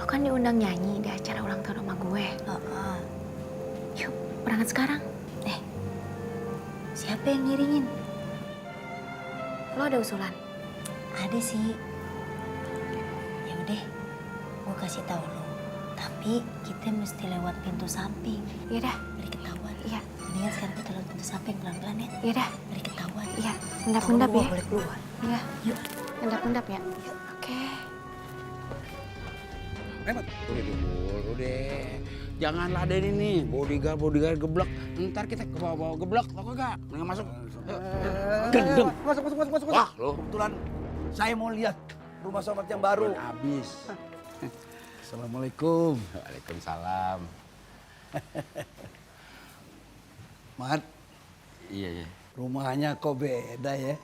kan diundang nyanyi di acara ulang tahun rumah gue. Yuk, berangkat sekarang. Siapa yang ngiringin? Lo ada usulan? Ada sih. Ya udah, gue kasih tahu lo. Tapi kita mesti lewat pintu samping. Iya dah. Dari ketahuan. Iya. Mendingan sekarang kita lewat pintu samping pelan-pelan ya. Iya dah. Dari ketahuan. Iya. Endap-endap ya. Boleh keluar. Iya. Yuk. Endap-endap ya. Oke. Udah. Jangan ladenin nih, bodyguard geblek. Ntar kita ke bawah geblek, tau gak? Mendingan masuk. Gendeng. Masuk. Wah, lo. Kebetulan saya mau lihat rumah Somad yang baru. Abis. Assalamualaikum. Waalaikumsalam. Mat, Iya. rumahnya kok beda ya?